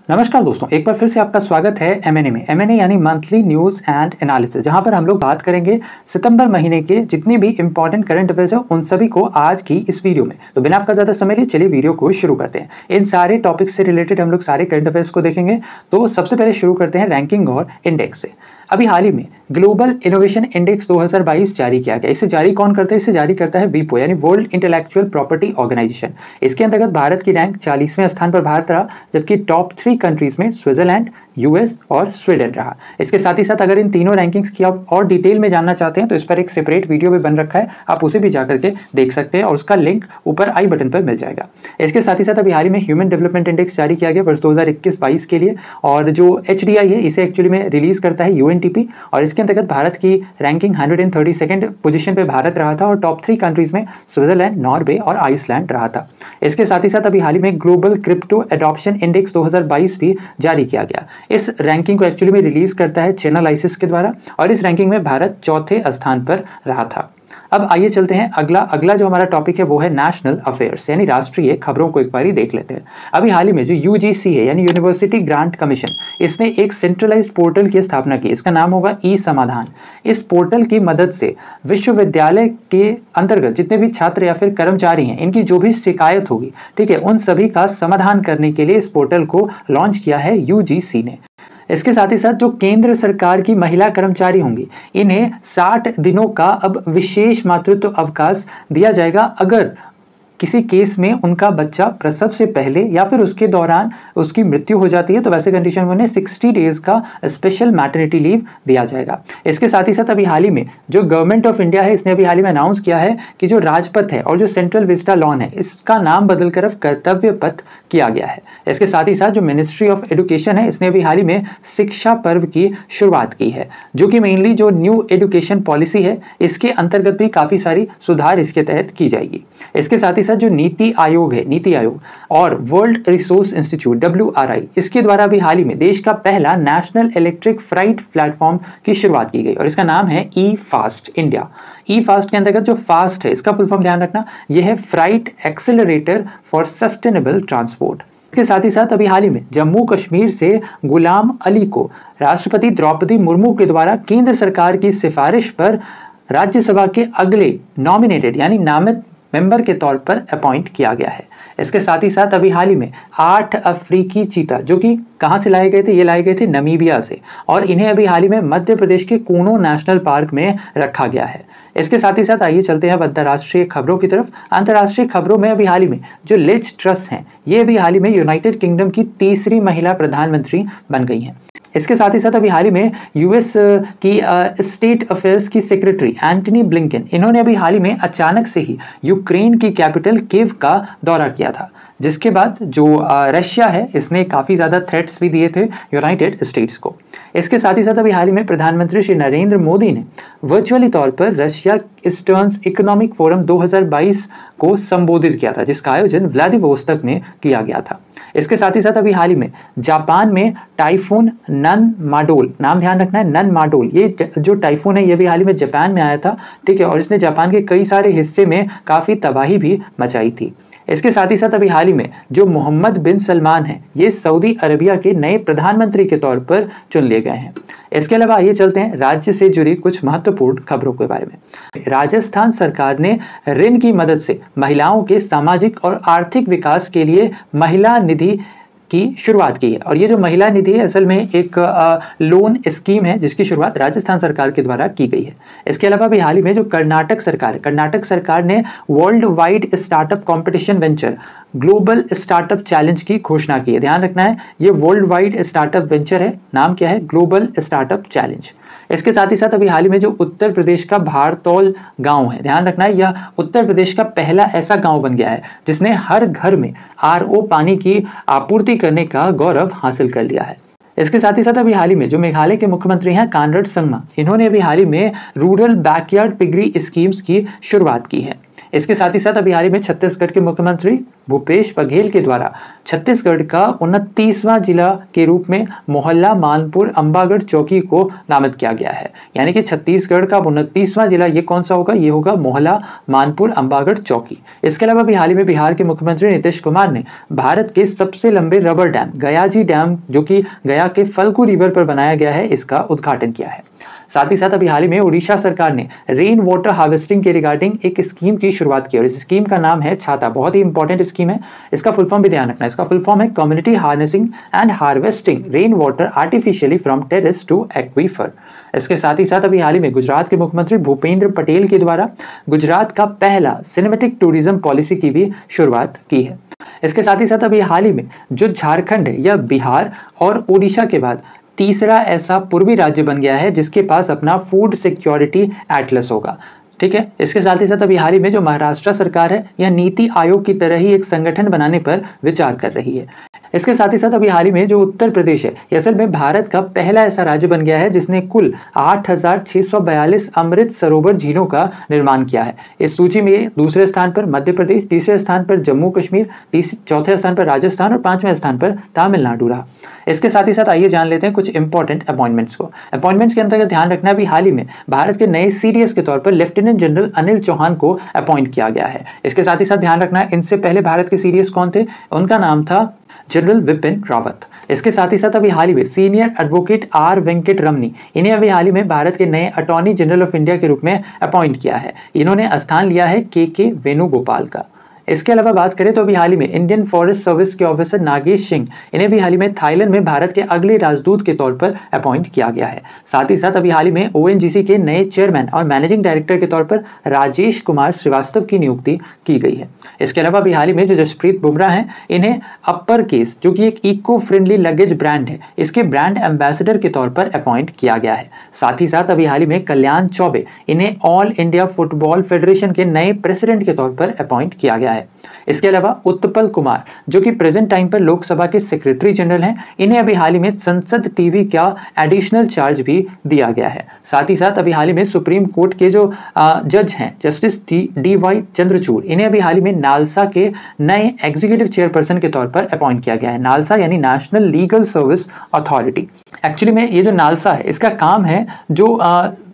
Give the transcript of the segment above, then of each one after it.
नमस्कार दोस्तों, एक बार फिर से आपका स्वागत है एमएनए में। एमएनए यानी मंथली न्यूज़ एंड एनालिसिस, जहां पर हम लोग बात करेंगे सितंबर महीने के जितनी भी इंपॉर्टेंट करंट अफेयर्स हैं उन सभी को आज की इस वीडियो में। तो बिना आपका ज़्यादा समय लिए चलिए वीडियो को शुरू करते हैं। इन सारे टॉपिक्स से रिलेटेड हम लोग सारे करंट अफेयर्स को देखेंगे। तो सबसे पहले शुरू करते हैं रैंकिंग और इंडेक्स से। अभी हाल ही में ग्लोबल इनोवेशन इंडेक्स 2022 जारी किया गया। इसे जारी कौन करता है? इसे जारी करता है वीपो यानी वर्ल्ड इंटेलेक्चुअल प्रॉपर्टी ऑर्गेनाइजेशन। इसके अंतर्गत भारत की रैंक 40वें स्थान पर भारत रहा, जबकि टॉप 3 कंट्रीज में स्विट्जरलैंड, यूएस और स्वीडन रहा। इसके साथ ही साथ अगर इन तीनों रैंकिंग्स की आप और डिटेल में जानना चाहते हैं तो इस पर एक सेपरेट वीडियो भी बन रखा है, आप उसे भी जाकर के देख सकते हैं और उसका लिंक ऊपर आई बटन पर मिल जाएगा। इसके साथ ही साथ अभी हाल ही में ह्यूमन डेवलपमेंट इंडेक्स जारी किया गया वर्ष 2021-22 के लिए, और जो HDI है इसे एक्चुअली में रिलीज करता है UNDP, और इसके अंतर्गत भारत की रैंकिंग 132nd पोजीशन पे भारत रहा था और टॉप 3 कंट्रीज में स्विट्जरलैंड, नॉर्वे और आइसलैंड रहा था। इसके साथ ही साथ अभी हाल ही में ग्लोबल क्रिप्टो एडॉप्शन इंडेक्स 2022 भी जारी किया गया। इस रैंकिंग को एक्चुअली में रिलीज करता है चैनलाइसिस के द्वारा, और इस रैंकिंग में भारत चौथे स्थान पर रहा था। अब आइए चलते हैं अगला जो हमारा टॉपिक है वो है नेशनल अफेयर्स यानी राष्ट्रीय खबरों को एक बार देख लेते हैं। अभी हाल ही में जो UGC है यानी यूनिवर्सिटी ग्रांट कमीशन, इसने एक सेंट्रलाइज्ड पोर्टल की स्थापना की। इसका नाम होगा ई-समाधान। इस पोर्टल की मदद से विश्वविद्यालय के अंतर्गत जितने भी छात्र या फिर कर्मचारी हैं, इनकी जो भी शिकायत होगी, ठीक है, उन सभी का समाधान करने के लिए इस पोर्टल को लॉन्च किया है UGC ने। इसके साथ ही साथ जो केंद्र सरकार की महिला कर्मचारी होंगी, इन्हें 60 दिनों का अब विशेष मातृत्व अवकाश दिया जाएगा अगर किसी केस में उनका बच्चा प्रसव से पहले या फिर उसके दौरान उसकी मृत्यु हो जाती है, तो वैसे कंडीशन में उन्हें 60 डेज का स्पेशल मैटरनिटी लीव दिया जाएगा। इसके साथ ही साथ अभी हाल ही में जो गवर्नमेंट ऑफ इंडिया है, इसने अभी हाल ही में अनाउंस किया है कि जो राजपथ है और जो सेंट्रल विस्टा लॉन है, इसका नाम बदलकर अब कर्तव्य पथ किया गया है। इसके साथ ही साथ जो मिनिस्ट्री ऑफ एजुकेशन है, इसने अभी हाल ही में शिक्षा पर्व की शुरुआत की है, जो कि मेनली जो न्यू एजुकेशन पॉलिसी है इसके अंतर्गत भी काफी सारी सुधार इसके तहत की जाएगी। इसके साथ ही साथ जो नीति आयोग है, नीति आयोग और वर्ल्ड रिसोर्स इंस्टीट्यूट WRI, इसके द्वारा भी हाल ही में देश का पहला नेशनल इलेक्ट्रिक फ्राइट प्लेटफॉर्म की शुरुआत की गई और इसका नाम है ई-फास्ट इंडिया। ई-फास्ट के अंतर्गत जो फास्ट है इसका फुल फॉर्म ध्यान रखना, यह है freight accelerator for sustainable transport. इसके साथ ही साथ अभी हाल ही में जम्मू कश्मीर से गुलाम अली को राष्ट्रपति द्रौपदी मुर्मू के द्वारा केंद्र सरकार की सिफारिश पर राज्यसभा के अगले नॉमिनेटेड यानी नामित मेंबर के तौर पर अपॉइंट किया गया है। इसके साथ ही साथ अभी हाल ही में 8 अफ्रीकी चीता, जो कि कहां से लाए गए थे? ये लाए गए थे नमीबिया से, और इन्हें अभी हाल ही में मध्य प्रदेश के कूनो नेशनल पार्क में रखा गया है। इसके साथ ही साथ आइए चलते हैं अब अंतर्राष्ट्रीय खबरों की तरफ। अंतर्राष्ट्रीय खबरों में अभी हाल ही में जो लिज ट्रस हैं, ये अभी हाल ही में यूनाइटेड किंगडम की तीसरी महिला प्रधानमंत्री बन गई हैं। इसके साथ ही साथ अभी हाल ही में US की स्टेट अफेयर्स की सेक्रेटरी एंटनी ब्लिंकन, इन्होंने अभी हाल ही में अचानक से ही यूक्रेन की कैपिटल कीव का दौरा किया था, जिसके बाद जो रशिया है इसने काफ़ी ज़्यादा थ्रेट्स भी दिए थे यूनाइटेड स्टेट्स को। इसके साथ ही साथ अभी हाल ही में प्रधानमंत्री श्री नरेंद्र मोदी ने वर्चुअली तौर पर रशिया ईस्टर्न इकोनॉमिक फोरम 2022 को संबोधित किया था, जिसका आयोजन व्लादिवोस्तोक में किया गया था। इसके साथ ही साथ अभी हाल ही में जापान में टाइफून ननमाडोल, नाम ध्यान रखना है ननमाडोल, ये जो टाइफून है ये भी हाल ही में जापान में आया था, ठीक है, और इसने जापान के कई सारे हिस्से में काफ़ी तबाही भी मचाई थी। इसके साथ ही साथ अभी हाल ही में जो मोहम्मद बिन सलमान हैं, ये सऊदी अरबिया के नए प्रधानमंत्री के तौर पर चुन लिए गए हैं। इसके अलावा आइए चलते हैं राज्य से जुड़ी कुछ महत्वपूर्ण खबरों के बारे में। राजस्थान सरकार ने ऋण की मदद से महिलाओं के सामाजिक और आर्थिक विकास के लिए महिला निधि की शुरुआत की है, और ये जो महिला निधि है असल में एक लोन स्कीम है जिसकी शुरुआत राजस्थान सरकार के द्वारा की गई है। इसके अलावा भी हाल ही में जो कर्नाटक सरकार ने world wide startup competition venture global startup challenge की घोषणा की है। ध्यान रखना है, ये वर्ल्ड वाइड स्टार्टअप वेंचर है, नाम क्या है? Global startup challenge. इसके साथ ही साथ अभी हाल ही में जो उत्तर प्रदेश का भारतौल गांव है, ध्यान रखना है, यह उत्तर प्रदेश का पहला ऐसा गांव बन गया है जिसने हर घर में RO पानी की आपूर्ति करने का गौरव हासिल कर लिया है। इसके साथ ही साथ अभी हाल ही में जो मेघालय के मुख्यमंत्री हैं कानराड संगमा, इन्होंने अभी हाल ही में रूरल बैकयार्ड पिगरी स्कीम्स की शुरुआत की है। इसके साथ ही साथ अभी हाल ही में छत्तीसगढ़ के मुख्यमंत्री भूपेश बघेल के द्वारा छत्तीसगढ़ का 29वां जिला के रूप में मोहल्ला मानपुर अंबागढ़ चौकी को नामित किया गया है। यानी कि छत्तीसगढ़ का 29वां जिला ये कौन सा होगा, ये होगा मोहल्ला मानपुर अंबागढ़ चौकी। इसके अलावा अभी हाल ही में बिहार के मुख्यमंत्री नीतीश कुमार ने भारत के सबसे लंबे रबर डैम गयाजी डैम, जो कि गया के फल्गु रिवर पर बनाया गया है, इसका उद्घाटन किया है। साथ ही साथ अभी हाल ही में उड़ीसा सरकार ने रेन वाटर हार्वेस्टिंग के रिगार्डिंग एक स्कीम की शुरुआत की और इस स्कीम का नाम है छाता। बहुत ही इंपॉर्टेंट स्कीम है, इसका फुल फॉर्म भी ध्यान रखना है। इसका फुल फॉर्म है community harnessing and harvesting rain water artificially from terrace to aquifer. इसके साथ ही साथ अभी हाल ही में गुजरात के मुख्यमंत्री भूपेंद्र पटेल के द्वारा गुजरात का पहला सिनेमेटिक टूरिज्म पॉलिसी की भी शुरुआत की है। इसके साथ ही साथ अभी हाल ही में जो झारखंड है या बिहार और उड़ीसा के बाद तीसरा ऐसा पूर्वी राज्य बन गया है जिसके पास अपना फूड सिक्योरिटी एटलस होगा। ठीक है। इसके साथ ही साथ अभी हाल ही में जो महाराष्ट्र सरकार है यह नीति आयोग की तरह ही एक संगठन बनाने पर विचार कर रही है। इसके साथ ही साथ अभी हाल ही में जो उत्तर प्रदेश है ये असल में भारत का पहला ऐसा राज्य बन गया है जिसने कुल 8,642 अमृत सरोवर झीलों का निर्माण किया है। इस सूची में दूसरे स्थान पर मध्य प्रदेश, तीसरे स्थान पर जम्मू कश्मीर, चौथे स्थान पर राजस्थान और पांचवें स्थान पर तमिलनाडु रहा। इसके साथ ही साथ आइए जान लेते हैं कुछ इंपॉर्टेंट अपॉइंटमेंट्स को। अपॉइंटमेंट्स के अंतर्गत ध्यान रखना भी हाल ही में भारत के नए सीडीएस के तौर पर लेफ्टिनेंट जनरल अनिल चौहान को अपॉइंट किया गया है। इसके साथ ही साथ ध्यान रखना इनसे पहले भारत के सीडीएस कौन थे, उनका नाम था जनरल विपिन रावत। इसके साथ ही साथ अभी हाल ही में सीनियर एडवोकेट आर वेंकट रमनी, इन्हें अभी हाल ही में भारत के नए अटॉर्नी जनरल ऑफ इंडिया के रूप में अपॉइंट किया है। इन्होंने स्थान लिया है के वेणुगोपाल का। इसके अलावा बात करें तो अभी हाल ही में इंडियन फॉरेस्ट सर्विस के ऑफिसर नागेश सिंह, इन्हें भी हाल ही में थाईलैंड में भारत के अगले राजदूत के तौर पर अपॉइंट किया गया है। साथ ही साथ अभी हाल ही में ओएनजीसी के नए चेयरमैन और मैनेजिंग डायरेक्टर के तौर पर राजेश कुमार श्रीवास्तव की नियुक्ति की गई है। इसके अलावा अभी हाल ही में जो जसप्रीत बुमराह हैं, इन्हें अपर केस, जो कि एक इको फ्रेंडली लगेज ब्रांड है, इसके ब्रांड एम्बेसडर के तौर पर अपॉइंट किया गया है। साथ ही साथ अभी हाल ही में कल्याण चौबे, इन्हें ऑल इंडिया फुटबॉल फेडरेशन के नए प्रेसिडेंट के तौर पर अपॉइंट किया गया है। इसके अलावा उत्पल कुमार, जो कि प्रेजेंट टाइम पर लोकसभा के सेक्रेटरी जनरल हैं, इन्हें अभी हाल ही में संसद टीवी का एडिशनल चार्ज भी दिया गया है। साथ ही साथ अभी हाल ही में सुप्रीम कोर्ट के जो जज हैं जस्टिस DY चंद्रचूड़, इन्हें अभी हाल ही में नालसा के नए एग्जीक्यूटिव चेयरपर्सन के तौर पर अपॉइंट किया गया है। नालसा यानी national legal service authority. Actually में ये जो नालसा है इसका काम है जो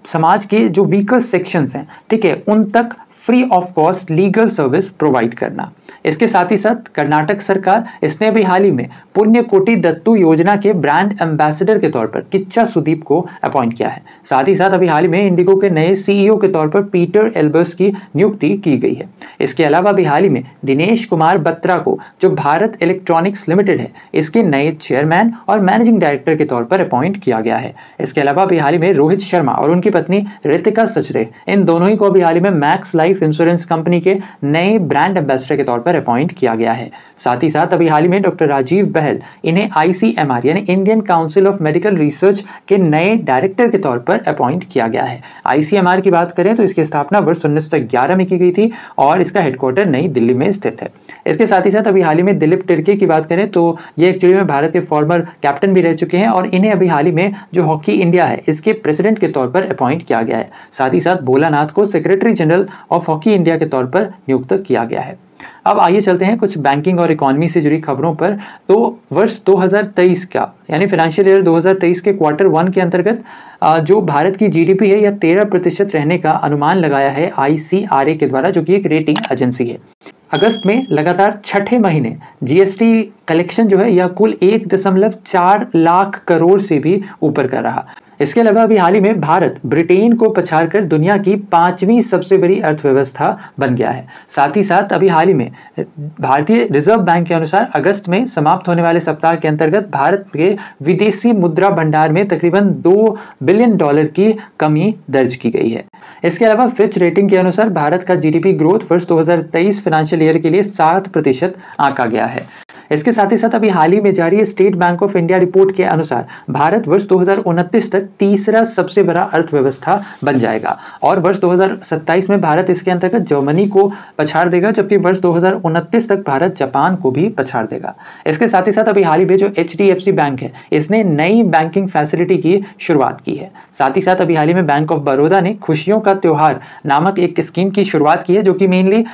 समाज के जो वीकर सेक्शंस हैं, ठीक है, उन तक free of cost legal service provide करना। इसके साथ ही साथ कर्नाटक सरकार, इसने अभी हाल ही में पुण्यकोटि दत्तू योजना के ब्रांड एम्बेसडर के तौर पर किच्चा सुदीप को अपॉइंट किया है। साथ ही साथ अभी हाल ही में इंडिगो के नए CEO के तौर पर पीटर एल्बर्स की नियुक्ति की गई है। इसके अलावा अभी हाल ही में दिनेश कुमार बत्रा को, जो भारत इलेक्ट्रॉनिक्स लिमिटेड है, इसके नए चेयरमैन और मैनेजिंग डायरेक्टर के तौर पर अपॉइंट किया गया है। इसके अलावा अभी हाल ही में रोहित शर्मा और उनकी पत्नी रितिका सचदे, इन दोनों ही को अभी हाल ही में मैक्स लाइफ इंश्योरेंस कंपनी के नए ब्रांड एम्बेसडर के तौर पर अपॉइंट किया गया है। साथ ही साथ अभी हाल ही में डॉक्टर राजीव बहल, इन्हें ICMR यानी Indian council of medical research के नए डायरेक्टर के तौर पर अपॉइंट किया गया है। ICMR की बात करें तो इसकी स्थापना वर्ष 1911 में की गई थी और इसका हेडक्वार्टर नई दिल्ली में स्थित है। इसके साथ ही साथ अभी हाल ही में दिलीप तिर्की की बात करें तो ये एक्चुअली में भारत के फॉर्मर कैप्टन भी रह चुके हैं और इन्हें अभी हाल ही में जो हॉकी इंडिया है इसके प्रेसिडेंट के तौर पर अपॉइंट किया गया है। साथ ही साथ भोलानाथ को secretary general of hockey India के तौर पर नियुक्त किया गया है। अब आइए चलते हैं कुछ बैंकिंग और इकोनॉमी से जुड़ी खबरों पर। तो वर्ष 2023 का यानी फाइनेंशियल ईयर 2023 के Q1 के अंतर्गत जो भारत की GDP है यह 13% रहने का अनुमान लगाया है ICRA के द्वारा, जो कि एक रेटिंग एजेंसी है। अगस्त में लगातार छठे महीने GST कलेक्शन जो है यह कुल 1.4 लाख करोड़ से भी ऊपर का रहा। इसके अलावा अभी हाल ही में भारत ब्रिटेन को पछाड़कर दुनिया की 5वीं सबसे बड़ी अर्थव्यवस्था बन गया है। साथ ही साथ अभी हाल ही में भारतीय रिजर्व बैंक के अनुसार अगस्त में समाप्त होने वाले सप्ताह के अंतर्गत भारत के विदेशी मुद्रा भंडार में तकरीबन $2 बिलियन की कमी दर्ज की गई है। इसके अलावा फिच रेटिंग के अनुसार भारत का GDP ग्रोथ वर्ष 2023 फाइनेंशियल ईयर के लिए 7% आंका गया है। इसके साथ ही साथ अभी हाल ही में जारी state bank of India report के अनुसार भारत वर्ष 2029 तक तीसरा सबसे बड़ा अर्थव्यवस्था बन जाएगा और वर्ष 2027 में भारत इसके अंतर्गत जर्मनी को पछाड़ देगा, जबकि वर्ष 2029 तक भारत जापान को भी पछाड़ देगा। इसके साथ ही साथ अभी हाल ही में जो HDFC बैंक है इसने नई बैंकिंग फैसिलिटी की शुरुआत की है। साथ ही साथ अभी हाल ही में बैंक ऑफ बड़ौदा ने खुशियों का त्योहार नामक एक स्कीम की शुरुआत की है, जो कि मेनली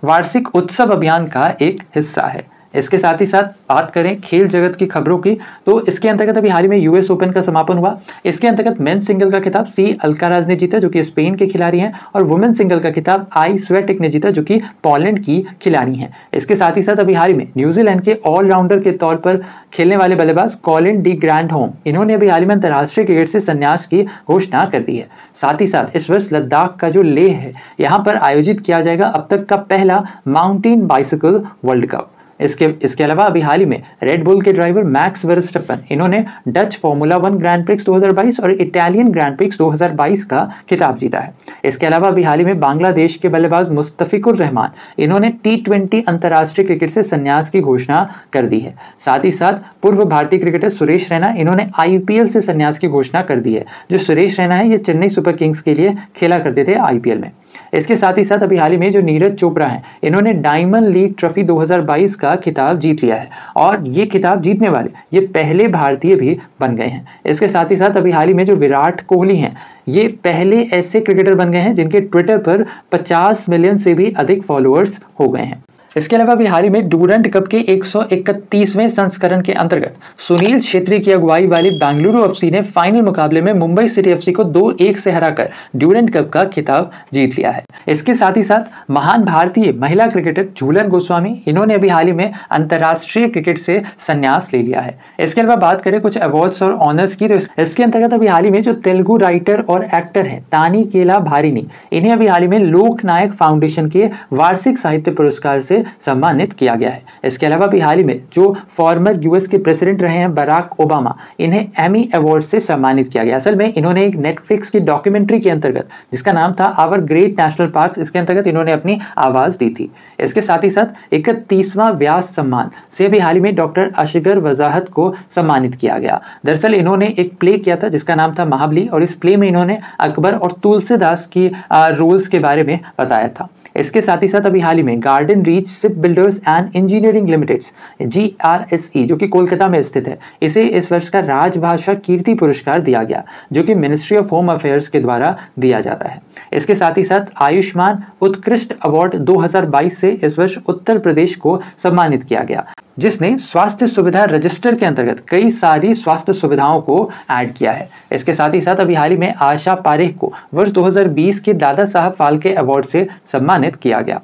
वार्षिक उत्सव अभियान का एक हिस्सा है। इसके साथ ही साथ बात करें खेल जगत की खबरों की, तो इसके अंतर्गत अभी हाल ही में US ओपन का समापन हुआ। इसके अंतर्गत मेंस सिंगल का खिताब सी अल्काराज ने जीता, जो कि स्पेन के खिलाड़ी हैं, और वुमेन सिंगल का खिताब आई स्वेटेक ने जीता, जो कि पोलैंड की खिलाड़ी हैं। इसके साथ ही साथ अभी हाल ही में न्यूजीलैंड के ऑलराउंडर के तौर पर खेलने वाले बल्लेबाज कॉलिन डी ग्रैंडहोम, इन्होंने अभी हाल ही में अंतर्राष्ट्रीय क्रिकेट से संन्यास की घोषणा कर दी है। साथ ही साथ इस वर्ष लद्दाख का जो लेह है यहाँ पर आयोजित किया जाएगा अब तक का पहला माउंटेन बाइसिकल वर्ल्ड कप। इसके अलावा अभी हाल ही में रेड बुल के ड्राइवर मैक्स वर्स्टैपेन, इन्होंने डच फॉर्मूला 1 ग्रैंड प्रिक्स 2022 और इटालियन ग्रैंड प्रिक्स 2022 का खिताब जीता है। इसके अलावा अभी हाल ही में बांग्लादेश के बल्लेबाज मुस्तफिकुर रहमान, इन्होंने T20 अंतर्राष्ट्रीय क्रिकेट से संन्यास की घोषणा कर दी है। साथ ही साथ पूर्व भारतीय क्रिकेटर सुरेश रैना, इन्होंने IPL से संन्यास की घोषणा कर दी है। जो सुरेश रैना है ये चेन्नई सुपर किंग्स के लिए खेला करते थे IPL में। इसके साथ ही साथ अभी हाल ही में जो नीरज चोपड़ा हैं, इन्होंने डायमंड लीग ट्रॉफी 2022 का खिताब जीत लिया है और ये खिताब जीतने वाले ये पहले भारतीय भी बन गए हैं। इसके साथ ही साथ अभी हाल ही में जो विराट कोहली हैं, ये पहले ऐसे क्रिकेटर बन गए हैं जिनके ट्विटर पर 50 मिलियन से भी अधिक फॉलोअर्स हो गए हैं। इसके अलावा भी हाल ही में डूरंट कप के 131वें संस्करण के अंतर्गत सुनील छेत्री की अगुवाई वाली बेंगलुरु FC ने फाइनल मुकाबले में मुंबई सिटी FC को 2-1 से हराकर डूरंट कप का खिताब जीत लिया है। इसके साथ ही साथ महान भारतीय महिला क्रिकेटर झूलन गोस्वामी, इन्होंने अभी हाल ही में अंतर्राष्ट्रीय क्रिकेट से संन्यास ले लिया है। इसके अलावा बात करें कुछ अवार्ड्स और ऑनर्स की, तो इसके अंतर्गत अभी हाल ही में जो तेलुगु राइटर और एक्टर है तानी केला भारिनी, इन्हें अभी हाल ही में लोकनायक फाउंडेशन के वार्षिक साहित्य पुरस्कार से सम्मानित किया गया है। इसके अलावा भी हाल ही में जो फॉर्मर US के प्रेसिडेंट रहे हैं बराक ओबामा, इन्हें एमी अवार्ड से सम्मानित किया गया। असल में इन्होंने एक नेटफ्लिक्स की डॉक्यूमेंट्री के अंतर्गत जिसका नाम था आवर ग्रेट नेशनल पार्क, इसके अंतर्गत इन्होंने अपनी आवाज दी थी। इसके साथ ही साथ 31वां व्यास सम्मान से भी हाल ही में डॉक्टर असगर वजाहत को सम्मानित किया गया। दरअसल इन्होंने एक प्ले किया था जिसका नाम था महाबली, और इस प्ले में इन्होंने अकबर और तुलसीदास की रोल्स के बारे में बताया था। इसके साथ ही साथ अभी हाल ही में garden reach ship builders and engineering limiteds GRSE, जो कि कोलकाता में स्थित है, इसे इस वर्ष का राजभाषा कीर्ति पुरस्कार दिया गया, जो कि मिनिस्ट्री ऑफ होम अफेयर्स के द्वारा दिया जाता है। इसके साथ ही साथ आयुष्मान उत्कृष्ट अवार्ड 2022 से इस वर्ष उत्तर प्रदेश को सम्मानित किया गया, जिसने स्वास्थ्य सुविधा रजिस्टर के अंतर्गत कई सारी स्वास्थ्य सुविधाओं को ऐड किया है। इसके साथ ही साथ अभी हाल ही में आशा पारेख को वर्ष 2020 के दादा साहब फाल्के अवार्ड से सम्मानित किया गया।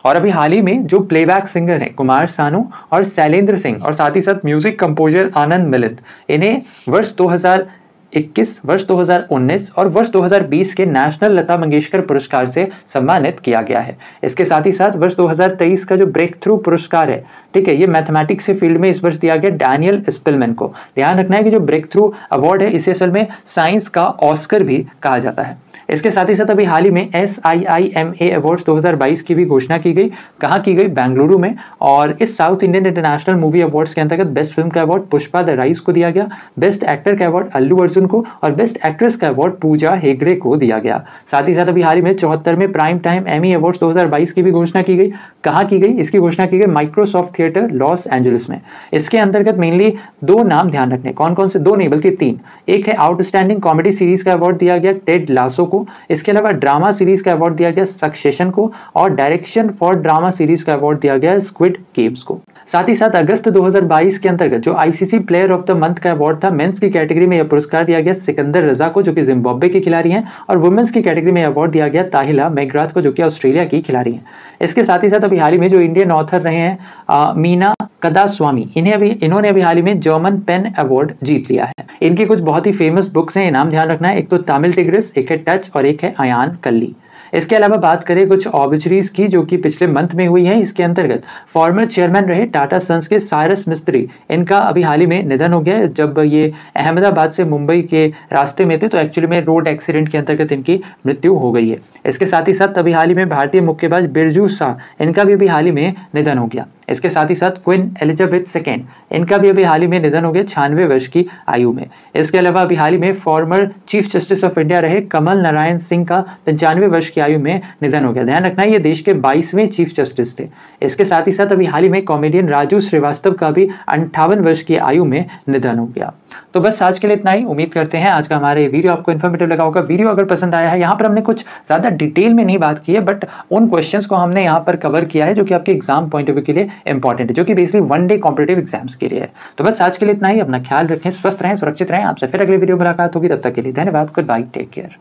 और अभी हाल ही में जो प्लेबैक सिंगर हैं कुमार सानू और शैलेंद्र सिंह, और साथ ही साथ म्यूजिक कंपोजर आनंद मिलिंद, इन्हें वर्ष 2021, वर्ष 2019 और वर्ष 2020 के नेशनल लता मंगेशकर पुरस्कार से सम्मानित किया गया है। इसके साथ ही साथ वर्ष 2023 का जो ब्रेक थ्रू पुरस्कार है, ठीक है, ये मैथमेटिक्स के फील्ड में इस वर्ष दिया गया डैनियल स्पिलमैन को। ध्यान रखना है कि जो ब्रेक थ्रू अवार्ड है इसे असल में साइंस का ऑस्कर भी कहा जाता है। इसके साथ ही साथ अभी हाल ही में SIIMA अवार्ड्स 2022 की भी घोषणा की गई। कहाँ की गई? बेंगलुरु में। और इस south Indian international movie awards के अंतर्गत बेस्ट फिल्म का अवार्ड पुष्पा द राइज को दिया गया, बेस्ट एक्टर का अवार्ड अल्लू अर्जुन को, और बेस्ट एक्ट्रेस का अवार्ड पूजा हेगड़े को दिया गया। साथ ही साथ अभी हाल ही में 74वें प्राइम टाइम एमी अवार्ड्स 2022 की भी घोषणा की गई। कहाँ की गई? इसकी घोषणा की गई माइक्रोसॉफ्ट थिएटर लॉस एंजलिस में। इसके अंतर्गत मेनली 2 नाम ध्यान रखने, कौन कौन से? 2 नहीं बल्कि 3। एक है आउटस्टैंडिंग कॉमेडी सीरीज का अवार्ड दिया गया टेड लासो को, इसके अलावा ड्रामा सीरीज का अवार्ड दिया गया सक्सेशन को, और डायरेक्शन फॉर ड्रामा सीरीज का अवार्ड दिया गया स्क्विड गेम्स को। साथ ही साथ अगस्त 2022 के अंतर्गत जो ICC player of the month का अवार्ड था मेंस की कैटेगरी में यह पुरस्कार दिया गया सिकंदर रजा को, जो कि जिम्बाब्वे के खिलाड़ी हैं, और वुमेन्स की कैटेगरी में अवार्ड दिया गया ताहिला मैकग्राथ को, जो कि ऑस्ट्रेलिया की खिलाड़ी हैं। इसके साथ ही साथ अभी हाल ही में जो इंडियन ऑथर रहे हैं मीना कदास्वामी, इन्होंने अभी हाल ही में जर्मन पेन अवार्ड जीत लिया है। इनकी कुछ बहुत ही फेमस बुक्स हैं, ये नाम ध्यान रखना है। एक तो तमिल टिग्रिस, एक है टच, और एक है अयान कल्ली। इसके अलावा बात करें कुछ ऑबिचरीज की जो कि पिछले मंथ में हुई है। इसके अंतर्गत फॉर्मर चेयरमैन रहे टाटा सन्स के साइरस मिस्त्री, इनका अभी हाल ही में निधन हो गया है। जब ये अहमदाबाद से मुंबई के रास्ते में थे तो एक्चुअली में रोड एक्सीडेंट के अंतर्गत इनकी मृत्यु हो गई है। इसके साथ ही साथ अभी हाल ही में भारतीय मुक्केबाज बिरजू शाह, इनका भी अभी हाल ही में निधन हो गया। इसके साथ ही साथ क्वीन एलिजाबेथ सेकेंड, इनका भी अभी हाल ही में निधन हो गया 96 वर्ष की आयु में। इसके अलावा अभी हाल ही में former chief justice of India रहे कमल नारायण सिंह का 95 वर्ष की आयु में निधन हो गया। ध्यान रखना ये देश के 22वें चीफ जस्टिस थे। इसके साथ ही साथ अभी हाल ही में कॉमेडियन राजू श्रीवास्तव का भी 58 वर्ष की आयु में निधन हो गया। तो बस आज के लिए इतना ही। उम्मीद करते हैं आज का हमारा ये वीडियो आपको इन्फॉर्मेटिव लगा होगा। वीडियो अगर पसंद आया है, यहाँ पर हमने कुछ ज़्यादा डिटेल में नहीं बात की है, बट उन क्वेश्चंस को हमने यहाँ पर कवर किया है जो कि आपके एग्जाम पॉइंट ऑफ व्यू के लिए इंपॉर्टेंट है, जो कि basically one day competitive exams के लिए है। तो बस आज के लिए इतना ही। अपना ख्याल रखें, स्वस्थ रहें, सुरक्षित रहें। आपसे फिर अगले वीडियो मुलाकात होगी, तब तक के लिए धन्यवाद। Goodbye, take care.